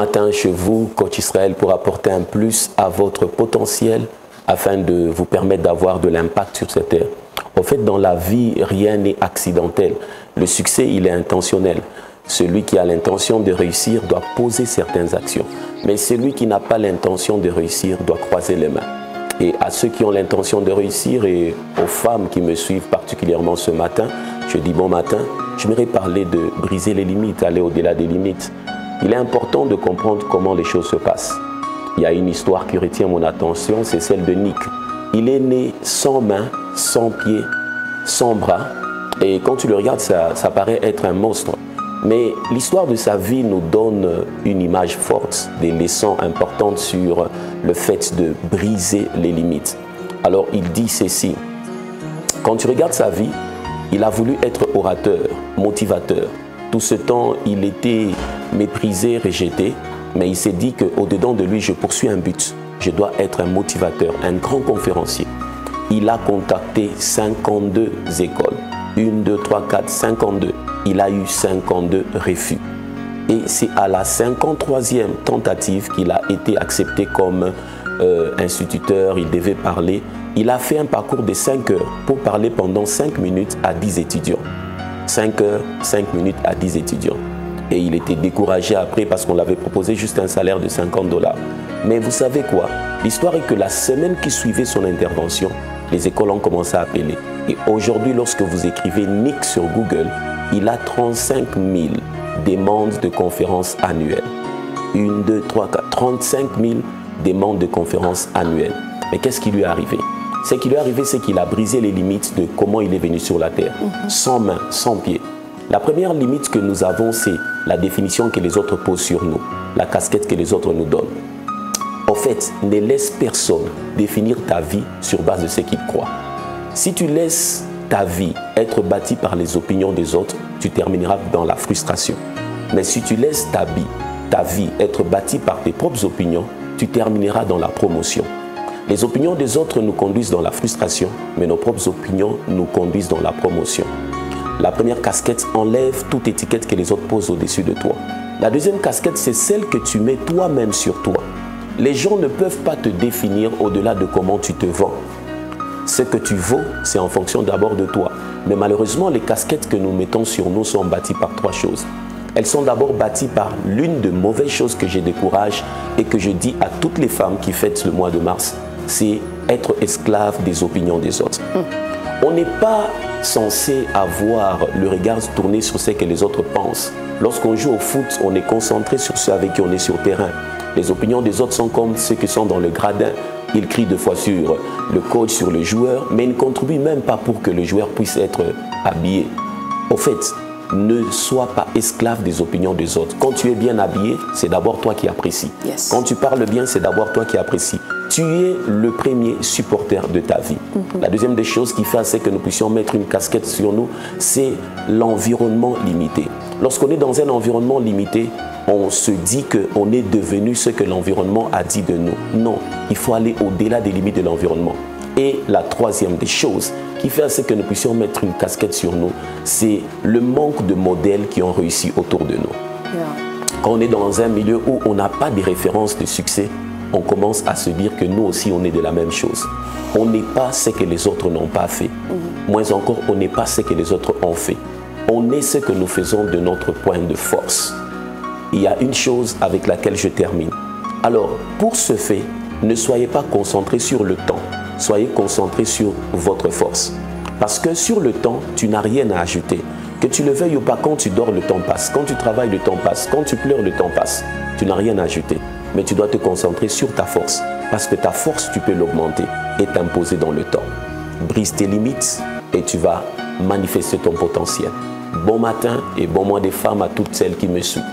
matin chez vous, Coach Israël, pour apporter un plus à votre potentiel afin de vous permettre d'avoir de l'impact sur cette terre. En fait, dans la vie, rien n'est accidentel. Le succès, il est intentionnel. Celui qui a l'intention de réussir doit poser certaines actions. Mais celui qui n'a pas l'intention de réussir doit croiser les mains. Et à ceux qui ont l'intention de réussir et aux femmes qui me suivent particulièrement ce matin, je dis bon matin, j'aimerais parler de briser les limites, aller au-delà des limites. Il est important de comprendre comment les choses se passent. Il y a une histoire qui retient mon attention, c'est celle de Nick. Il est né sans mains, sans pieds, sans bras. Et quand tu le regardes, ça paraît être un monstre. Mais l'histoire de sa vie nous donne une image forte, des leçons importantes sur le fait de briser les limites. Alors il dit ceci, quand tu regardes sa vie, il a voulu être orateur, motivateur. Tout ce temps, il était méprisé, rejeté, mais il s'est dit qu'au-dedans de lui, je poursuis un but. Je dois être un motivateur, un grand conférencier. Il a contacté 52 écoles. 1, 2, 3, 4, 52. Il a eu 52 refus. Et c'est à la 53e tentative qu'il a été accepté comme instituteur. Il devait parler. Il a fait un parcours de 5 heures pour parler pendant 5 minutes à 10 étudiants. 5 heures, 5 minutes à 10 étudiants. Et il était découragé après parce qu'on l'avait proposé juste un salaire de $50. Mais vous savez quoi? L'histoire est que la semaine qui suivait son intervention, les écoles ont commencé à appeler. Et aujourd'hui, lorsque vous écrivez Nick sur Google, il a 35 000 demandes de conférences annuelles. 1, 2, 3, 4, 35 000 demandes de conférences annuelles. Mais qu'est-ce qui lui est arrivé? Ce qui lui est arrivé, c'est qu'il a brisé les limites de comment il est venu sur la terre. Sans mains, sans pieds. La première limite que nous avons, c'est la définition que les autres posent sur nous, la casquette que les autres nous donnent. En fait, ne laisse personne définir ta vie sur base de ce qu'il croit. Si tu laisses ta vie être bâtie par les opinions des autres, tu termineras dans la frustration. Mais si tu laisses ta vie être bâtie par tes propres opinions, tu termineras dans la promotion. Les opinions des autres nous conduisent dans la frustration, mais nos propres opinions nous conduisent dans la promotion. La première casquette enlève toute étiquette que les autres posent au-dessus de toi. La deuxième casquette, c'est celle que tu mets toi-même sur toi. Les gens ne peuvent pas te définir au-delà de comment tu te vends. Ce que tu vaux, c'est en fonction d'abord de toi. Mais malheureusement, les casquettes que nous mettons sur nous sont bâties par 3 choses. Elles sont d'abord bâties par l'une de mauvaises choses que je décourage et que je dis à toutes les femmes qui fêtent le mois de mars, c'est être esclave des opinions des autres. On n'est pas censé avoir le regard tourné sur ce que les autres pensent. Lorsqu'on joue au foot, on est concentré sur ceux avec qui on est sur le terrain. Les opinions des autres sont comme ceux qui sont dans le gradin. Ils crient deux fois sur le coach, sur le joueur, mais ils ne contribuent même pas pour que le joueur puisse être habillé. Au fait, ne sois pas esclave des opinions des autres. Quand tu es bien habillé, c'est d'abord toi qui apprécies. Quand tu parles bien, c'est d'abord toi qui apprécies. Tu es le premier supporter de ta vie. La deuxième des choses qui fait, c'est que nous puissions mettre une casquette sur nous, c'est l'environnement limité. Lorsqu'on est dans un environnement limité, on se dit qu'on est devenu ce que l'environnement a dit de nous. Non, il faut aller au-delà des limites de l'environnement. Et la troisième des choses qui fait c'est que nous puissions mettre une casquette sur nous, c'est le manque de modèles qui ont réussi autour de nous. Quand on est dans un milieu où on n'a pas de références de succès, on commence à se dire que nous aussi on est de la même chose. On n'est pas ce que les autres n'ont pas fait. Moins encore, on n'est pas ce que les autres ont fait. On est ce que nous faisons de notre point de force. Il y a une chose avec laquelle je termine. Alors, pour ce fait, ne soyez pas concentrés sur le temps. Soyez concentrés sur votre force. Parce que sur le temps, tu n'as rien à ajouter. Que tu le veuilles ou pas, quand tu dors, le temps passe. Quand tu travailles, le temps passe. Quand tu pleures, le temps passe. Tu n'as rien à ajouter. Mais tu dois te concentrer sur ta force. Parce que ta force, tu peux l'augmenter et t'imposer dans le temps. Brise tes limites et tu vas manifester ton potentiel. Bon matin et bon mois des femmes à toutes celles qui me suivent.